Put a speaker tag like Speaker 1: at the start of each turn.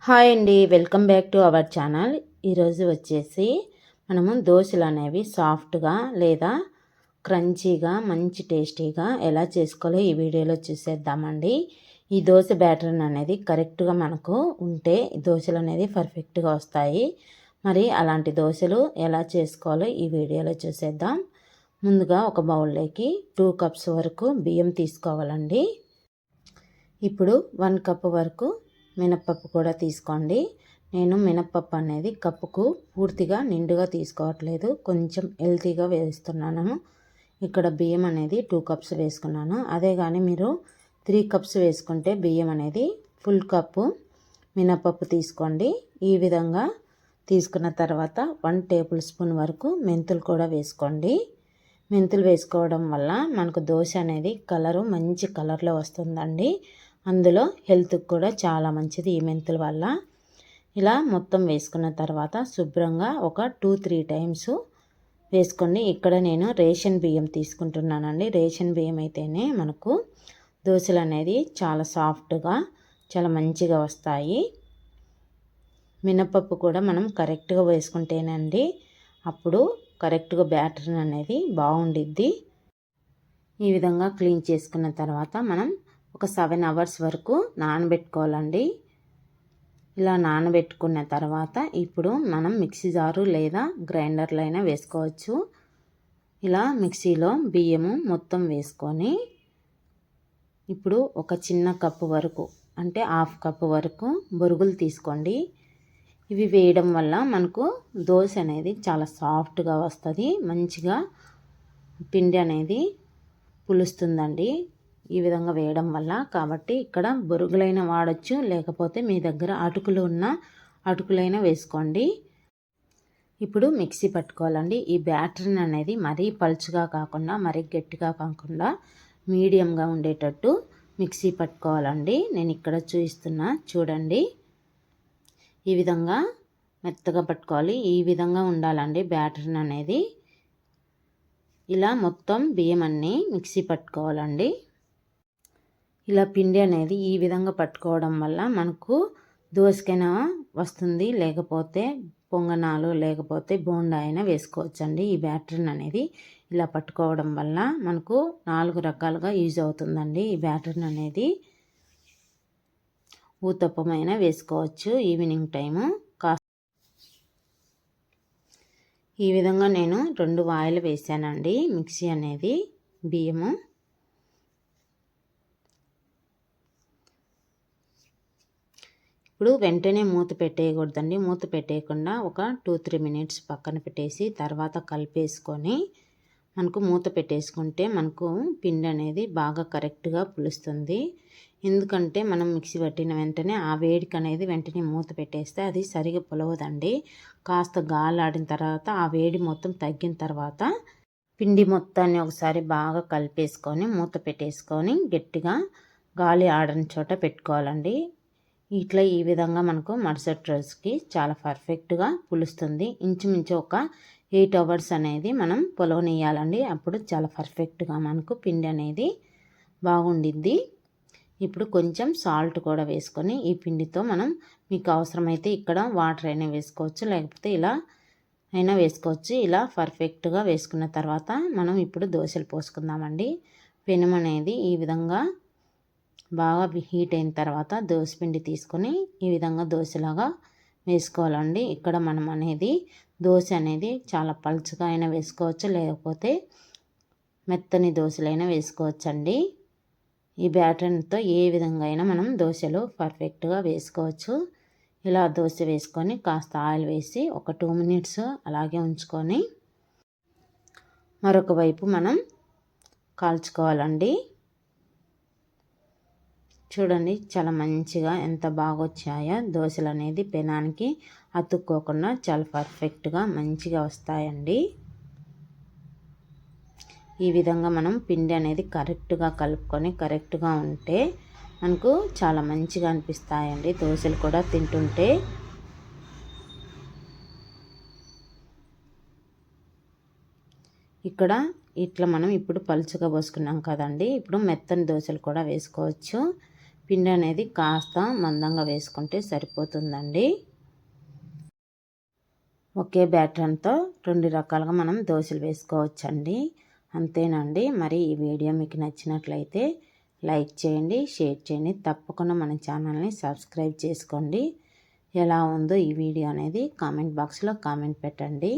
Speaker 1: Hi అండి, welcome back to our channel. ఈరోజు వచ్చేసి మనము దోశలు అనేవి సాఫ్ట్గా లేదా క్రంచీగా మంచి టేస్టీగా ఎలా చేసుకోవాలో ఈ వీడియోలో చూసేద్దామండి. ఈ దోశ బ్యాటర్ అనేది కరెక్ట్గా మనకు ఉంటే దోశలు అనేది పర్ఫెక్ట్గా వస్తాయి. మరి అలాంటి దోశలు ఎలా చేసుకోవాలో ఈ వీడియోలో చూసేద్దాం. ముందుగా ఒక బౌల్లోకి 2 కప్స్ వరకు బియ్యం తీసుకోవాలండి. ఇప్పుడు 1 కప్ వరకు మినప్పప్పు కూడా తీసుకోండి. నేను మినప్పప్పు అనేది కప్పుకు పూర్తిగా నిండుగా తీసుకోవట్లేదు, కొంచెం హెల్తీగా వేస్తున్నాను. ఇక్కడ బియ్యం అనేది 2 కప్స్ వేసుకున్నాను. అదే కానీ మీరు 3 కప్స్ వేసుకుంటే బియ్యం అనేది ఫుల్ కప్పు మినప్పప్పు తీసుకోండి. ఈ విధంగా తీసుకున్న తర్వాత 1 టేబుల్ స్పూన్ వరకు మెంతులు కూడా వేసుకోండి. మెంతులు వేసుకోవడం వల్ల మనకు దోశ అనేది కలరు మంచి కలర్లో వస్తుందండి. అందులో హెల్త్కి కూడా చాలా మంచిది ఈ మెంతుల వల్ల. ఇలా మొత్తం వేసుకున్న తర్వాత శుభ్రంగా ఒక 2-3 టైమ్స్ వేసుకోండి. ఇక్కడ నేను రేషన్ బియ్యం తీసుకుంటున్నానండి. రేషన్ బియ్యం అయితేనే మనకు దోశలు అనేది చాలా సాఫ్ట్గా చాలా మంచిగా వస్తాయి. మినపప్పు కూడా మనం కరెక్ట్గా వేసుకుంటేనండి అప్పుడు కరెక్ట్గా బ్యాటర్ అనేది బాగుండిద్ది. ఈ విధంగా క్లీన్ చేసుకున్న తర్వాత మనం ఒక 7 అవర్స్ వరకు నానబెట్టుకోవాలండి. ఇలా నానబెట్టుకున్న తర్వాత ఇప్పుడు మనం మిక్సీ జారు లేదా గ్రైండర్లో అయినా వేసుకోవచ్చు. ఇలా మిక్సీలో బియ్యము మొత్తం వేసుకొని ఇప్పుడు ఒక చిన్న కప్పు వరకు అంటే 1/2 కప్పు వరకు బొరుగులు తీసుకోండి. ఇవి వేయడం వల్ల మనకు దోశ అనేది చాలా సాఫ్ట్గా వస్తుంది, మంచిగా పిండి అనేది పులుస్తుందండి ఈ విధంగా వేయడం వల్ల. కాబట్టి ఇక్కడ బొరుగులైన వాడచ్చు, లేకపోతే మీ దగ్గర అటుకులు ఉన్న అటుకులైనా వేసుకోండి. ఇప్పుడు మిక్సీ పట్టుకోవాలండి. ఈ బ్యాటర్ని అనేది మరీ పలుచగా కాకుండా మరీ గట్టిగా కాకుండా మీడియంగా ఉండేటట్టు మిక్సీ పట్టుకోవాలండి. నేను ఇక్కడ చూపిస్తున్నా చూడండి. ఈ విధంగా మెత్తగా పట్టుకోవాలి. ఈ విధంగా ఉండాలండి బ్యాటర్ని అనేది. ఇలా మొత్తం బియ్యం అన్నీ మిక్సీ పట్టుకోవాలండి. ఇలా పిండి అనేది ఈ విధంగా పట్టుకోవడం వల్ల మనకు దోసకైనా వస్తుంది, లేకపోతే పొంగనాలు లేకపోతే బోండా అయినా వేసుకోవచ్చండి. ఈ బ్యాటర్ని అనేది ఇలా పట్టుకోవడం వల్ల మనకు 4 రకాలుగా యూజ్ అవుతుందండి. ఈ బ్యాటర్ని అనేది ఊతప్పమైన వేసుకోవచ్చు ఈవినింగ్ టైము. ఈ విధంగా నేను 2 వాయిలు వేసానండి మిక్సీ అనేది బియ్యము. ఇప్పుడు వెంటనే మూత పెట్టేయకూడదండి. మూత పెట్టేయకుండా ఒక 2-3 మినిట్స్ పక్కన పెట్టేసి తర్వాత కలిపేసుకొని మనకు మూత పెట్టేసుకుంటే మనకు పిండి అనేది బాగా కరెక్ట్గా పులుస్తుంది. ఎందుకంటే మనం మిక్సీ పట్టిన వెంటనే ఆ వేడికి అనేది వెంటనే మూత పెట్టేస్తే అది సరిగా పులవదండి. కాస్త గాలాడిన తర్వాత ఆ వేడి మొత్తం తగ్గిన తర్వాత పిండి మొత్తాన్ని ఒకసారి బాగా కలిపేసుకొని మూత పెట్టేసుకొని గట్టిగా గాలి ఆడని చోట పెట్టుకోవాలండి. ఇట్లా ఈ విధంగా మనకు మరుసటి రోజుకి చాలా పర్ఫెక్ట్గా పులుస్తుంది. ఇంచుమించు ఒక 8 అవర్స్ అనేది మనం పులవనియాలండి. అప్పుడు చాలా పర్ఫెక్ట్గా మనకు పిండి అనేది బాగుండిద్ది. ఇప్పుడు కొంచెం సాల్ట్ కూడా వేసుకొని ఈ పిండితో మనం మీకు అవసరమైతే ఇక్కడ వాటర్ అయినా వేసుకోవచ్చు, లేకపోతే ఇలా అయినా వేసుకోవచ్చు. ఇలా పర్ఫెక్ట్గా వేసుకున్న తర్వాత మనం ఇప్పుడు దోశలు పోసుకుందామండి. పెనం అనేది ఈ విధంగా బాగా హీట్ అయిన తర్వాత దోసపిండి తీసుకొని ఈ విధంగా దోశలాగా వేసుకోవాలండి. ఇక్కడ మనం అనేది దోశ అనేది చాలా పలుచగా అయినా వేసుకోవచ్చు, లేకపోతే మెత్తని దోశలైనా వేసుకోవచ్చండి. ఈ బ్యాటర్తో ఏ విధంగా అయినా మనం దోశలు పర్ఫెక్ట్గా వేసుకోవచ్చు. ఇలా దోశ వేసుకొని కాస్త ఆయిల్ వేసి ఒక 2 మినిట్స్ అలాగే ఉంచుకొని మరొక వైపు మనం కాల్చుకోవాలండి. చూడండి చాలా మంచిగా ఎంత బాగా వచ్చాయో దోశలు అనేది పెనానికి అతుక్కోకుండా చాలా పర్ఫెక్ట్గా మంచిగా వస్తాయండి. ఈ విధంగా మనం పిండి అనేది కరెక్ట్గా కలుపుకొని కరెక్ట్గా ఉంటే మనకు చాలా మంచిగా అనిపిస్తాయండి దోశలు కూడా తింటుంటే. ఇక్కడ ఇట్లా మనం ఇప్పుడు పలుచగా పోసుకున్నాం కదండి. ఇప్పుడు మెత్తని దోశలు కూడా వేసుకోవచ్చు. పిండి అనేది కాస్త మందంగా వేసుకుంటే సరిపోతుందండి. ఒకే బ్యాటర్తో 2 రకాలుగా మనం దోశలు వేసుకోవచ్చండి. అంతేనండి. మరి ఈ వీడియో మీకు నచ్చినట్లయితే లైక్ చేయండి, షేర్ చేయండి. తప్పకుండా మన ఛానల్ని సబ్స్క్రైబ్ చేసుకోండి. ఎలా ఉందో ఈ వీడియో అనేది కామెంట్ బాక్స్లో కామెంట్ పెట్టండి.